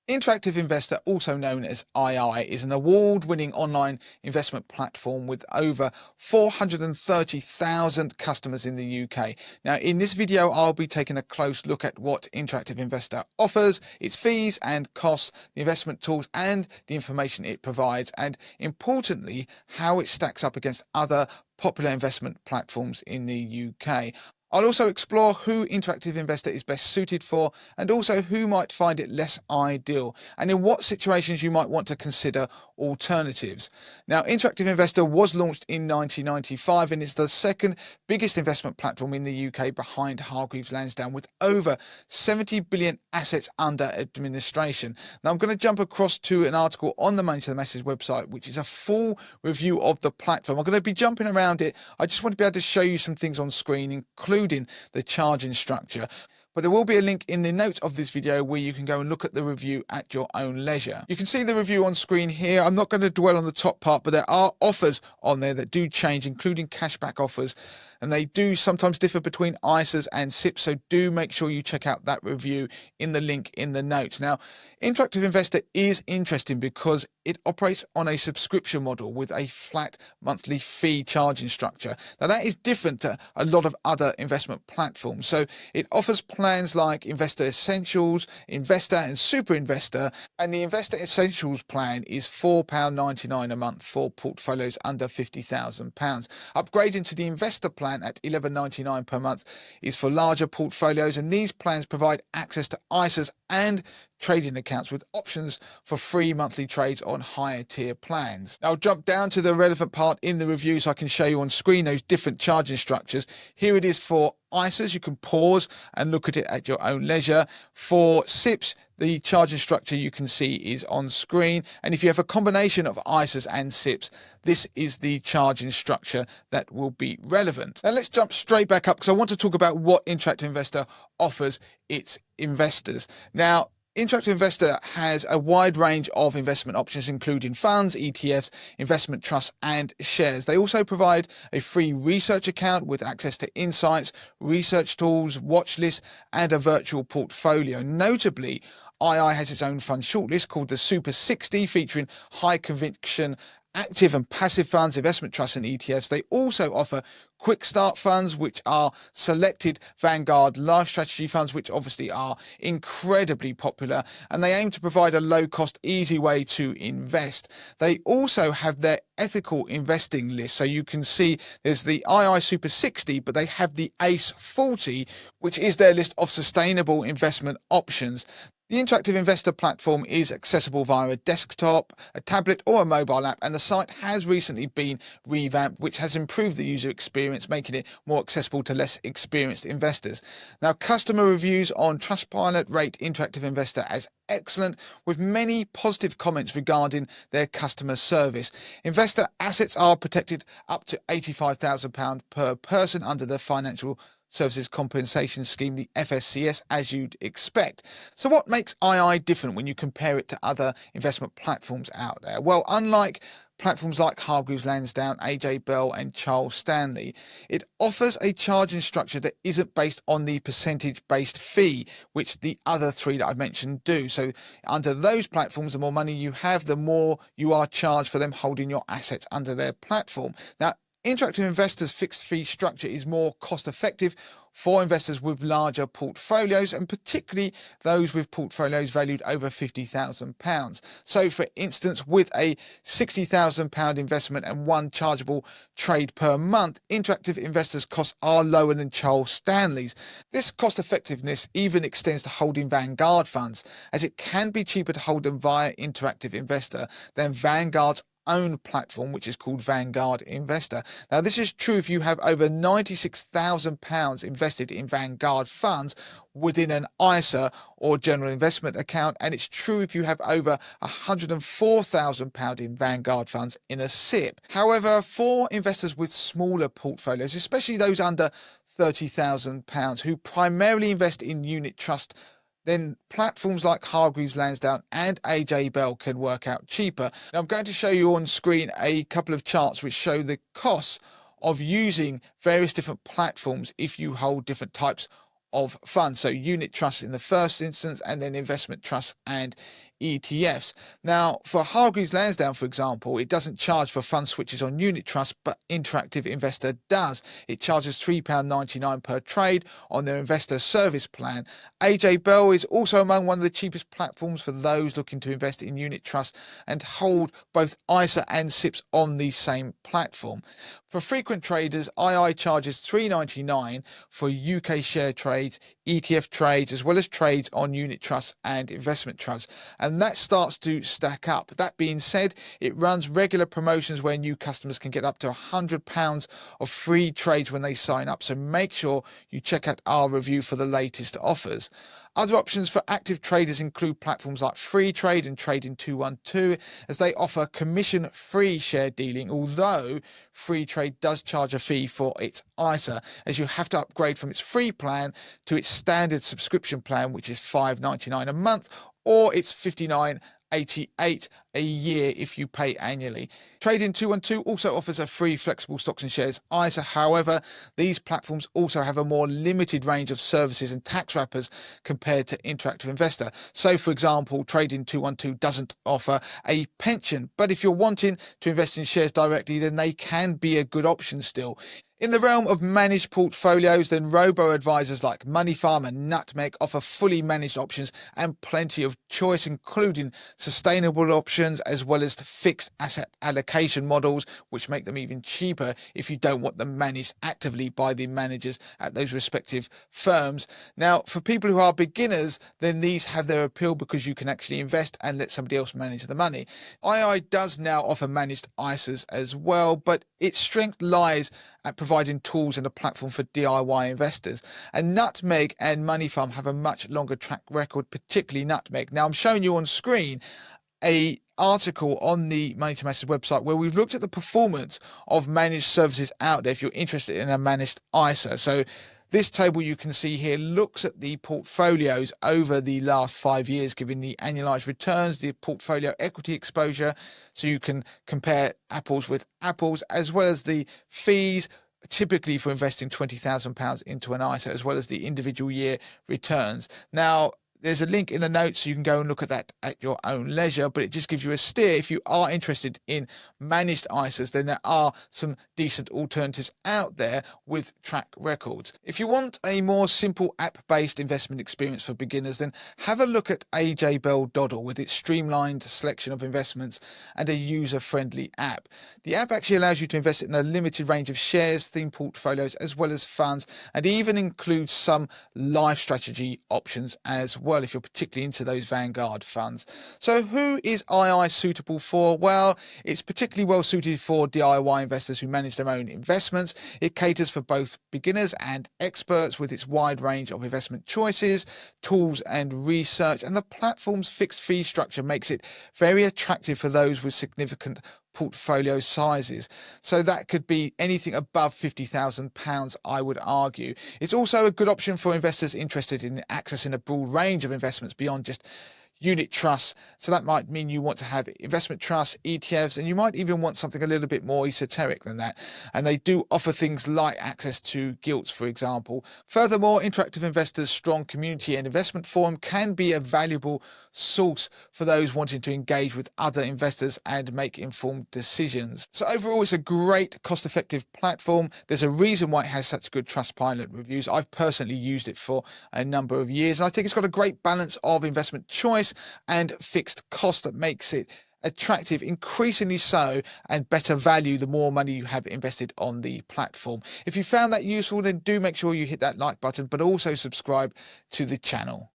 Interactive Investor, also known as II, is an award-winning online investment platform with over 430,000 customers in the UK. Now, in this video, I'll be taking a close look at what Interactive Investor offers, its fees and costs, the investment tools and the information it provides, and importantly, how it stacks up against other popular investment platforms in the UK. I'll also explore who Interactive Investor is best suited for, and also who might find it less ideal, and in what situations you might want to consider alternatives. Now, Interactive Investor was launched in 1995 and is the second biggest investment platform in the UK behind Hargreaves Lansdown, with over 70 billion assets under administration. Now, I'm going to jump across to an article on the Money to the Masses website, which is a full review of the platform. I'm going to be jumping around it. I just want to be able to show you some things on screen, including the charging structure. But there will be a link in the notes of this video where you can go and look at the review at your own leisure. You can see the review on screen here. I'm not going to dwell on the top part, but there are offers on there that do change, including cashback offers, and they do sometimes differ between ISAs and SIPs, so do make sure you check out that review in the link in the notes. Now, Interactive Investor is interesting because it operates on a subscription model with a flat monthly fee charging structure. Now, that is different to a lot of other investment platforms. So it offers plans like Investor Essentials, Investor and Super Investor, and the Investor Essentials plan is £4.99 a month for portfolios under £50,000. Upgrading to the Investor plan at £11.99 per month is for larger portfolios, and these plans provide access to ISAs and trading accounts with options for free monthly trades on higher tier plans. Now, I'll jump down to the relevant part in the review so I can show you on screen those different charging structures. Here it is for ISAs. You can pause and look at it at your own leisure. For SIPs, the charging structure you can see is on screen. And if you have a combination of ISAs and SIPs, this is the charging structure that will be relevant. Now, let's jump straight back up because I want to talk about what Interactive Investor offers its investors. Now, Interactive Investor has a wide range of investment options, including funds, ETFs, investment trusts, and shares. They also provide a free research account with access to insights, research tools, watch lists, and a virtual portfolio. Notably, II has its own fund shortlist called the Super 60, featuring high conviction active and passive funds, investment trusts and ETFs. They also offer quick start funds, which are selected Vanguard life strategy funds, which obviously are incredibly popular, and they aim to provide a low cost, easy way to invest. They also have their ethical investing list. So you can see there's the II Super 60, but they have the ACE 40, which is their list of sustainable investment options. The Interactive Investor platform is accessible via a desktop, a tablet or a mobile app, and the site has recently been revamped, which has improved the user experience, making it more accessible to less experienced investors. Now, customer reviews on Trustpilot rate Interactive Investor as excellent, with many positive comments regarding their customer service. Investor assets are protected up to £85,000 per person under the Financial Services Compensation Scheme, the FSCS, as you'd expect. So what makes II different when you compare it to other investment platforms out there? Well, unlike platforms like Hargreaves Lansdown, AJ Bell and Charles Stanley, it offers a charging structure that isn't based on the percentage-based fee, which the other three that I've mentioned do. So under those platforms, the more money you have, the more you are charged for them holding your assets under their platform. Now, Interactive Investor's fixed fee structure is more cost effective for investors with larger portfolios, and particularly those with portfolios valued over £50,000. So, for instance, with a £60,000 investment and one chargeable trade per month, Interactive Investor's costs are lower than Charles Stanley's. This cost effectiveness even extends to holding Vanguard funds, as it can be cheaper to hold them via Interactive Investor than Vanguard's own platform, which is called Vanguard Investor. Now, this is true if you have over £96,000 invested in Vanguard funds within an ISA or general investment account, and it's true if you have over £104,000 in Vanguard funds in a SIP. However, for investors with smaller portfolios, especially those under £30,000 who primarily invest in unit trust, then platforms like Hargreaves Lansdown and AJ Bell can work out cheaper. Now, I'm going to show you on screen a couple of charts which show the costs of using various different platforms if you hold different types of funds. So unit trusts in the first instance, and then investment trusts and ETFs. Now, for Hargreaves Lansdown, for example, it doesn't charge for fund switches on unit trust, but Interactive Investor does. It charges £3.99 per trade on their investor service plan. AJ Bell is also among one of the cheapest platforms for those looking to invest in unit trust and hold both ISA and SIPs on the same platform. For frequent traders, II charges £3.99 for UK share trades, ETF trades, as well as trades on unit trusts and investment trusts. And that starts to stack up. That being said, it runs regular promotions where new customers can get up to £100 of free trades when they sign up. So make sure you check out our review for the latest offers. Other options for active traders include platforms like Free Trade and Trading 212, as they offer commission-free share dealing, although Free Trade does charge a fee for its ISA, as you have to upgrade from its free plan to its standard subscription plan, which is $5.99 a month, or its $59.88 a year if you pay annually. Trading 212 also offers a free flexible stocks and shares ISA. However, these platforms also have a more limited range of services and tax wrappers compared to Interactive Investor. So, for example, Trading 212 doesn't offer a pension, but if you're wanting to invest in shares directly, then they can be a good option still. In the realm of managed portfolios, then robo-advisors like Money Farm and Nutmeg offer fully managed options and plenty of choice, including sustainable options as well as the fixed asset allocation models, which make them even cheaper if you don't want them managed actively by the managers at those respective firms. Now, for people who are beginners, then these have their appeal because you can actually invest and let somebody else manage the money. II does now offer managed ISAs as well, but its strength lies at providing tools and a platform for DIY investors. And Nutmeg and Money Farm have a much longer track record, particularly Nutmeg. Now, I'm showing you on screen an article on the Money to Masters website where we've looked at the performance of managed services out there if you're interested in a managed ISA. So this table you can see here looks at the portfolios over the last 5 years, giving the annualized returns, the portfolio equity exposure, so you can compare apples with apples, as well as the fees, typically for investing £20,000 into an ISA, as well as the individual year returns. Now, there's a link in the notes so you can go and look at that at your own leisure, but it just gives you a steer. If you are interested in managed ISAs, then there are some decent alternatives out there with track records. If you want a more simple app-based investment experience for beginners, then have a look at AJ Bell Doddle with its streamlined selection of investments and a user-friendly app. The app actually allows you to invest in a limited range of shares, themed portfolios, as well as funds, and even includes some life strategy options as well, if you're particularly into those Vanguard funds. So who is II suitable for? Well, it's particularly well suited for DIY investors who manage their own investments. It caters for both beginners and experts with its wide range of investment choices, tools and research, and the platform's fixed fee structure makes it very attractive for those with significant portfolio sizes. So that could be anything above £50,000, I would argue. It's also a good option for investors interested in accessing a broad range of investments beyond just unit trusts. So that might mean you want to have investment trusts, ETFs, and you might even want something a little bit more esoteric than that. And they do offer things like access to gilts, for example. Furthermore, Interactive Investors' strong community and investment forum can be a valuable source for those wanting to engage with other investors and make informed decisions. So overall, it's a great cost-effective platform. There's a reason why it has such good Trustpilot reviews. I've personally used it for a number of years, and I think it's got a great balance of investment choice and fixed cost that makes it attractive, increasingly so, and better value the more money you have invested on the platform. If you found that useful, then do make sure you hit that like button, but also subscribe to the channel.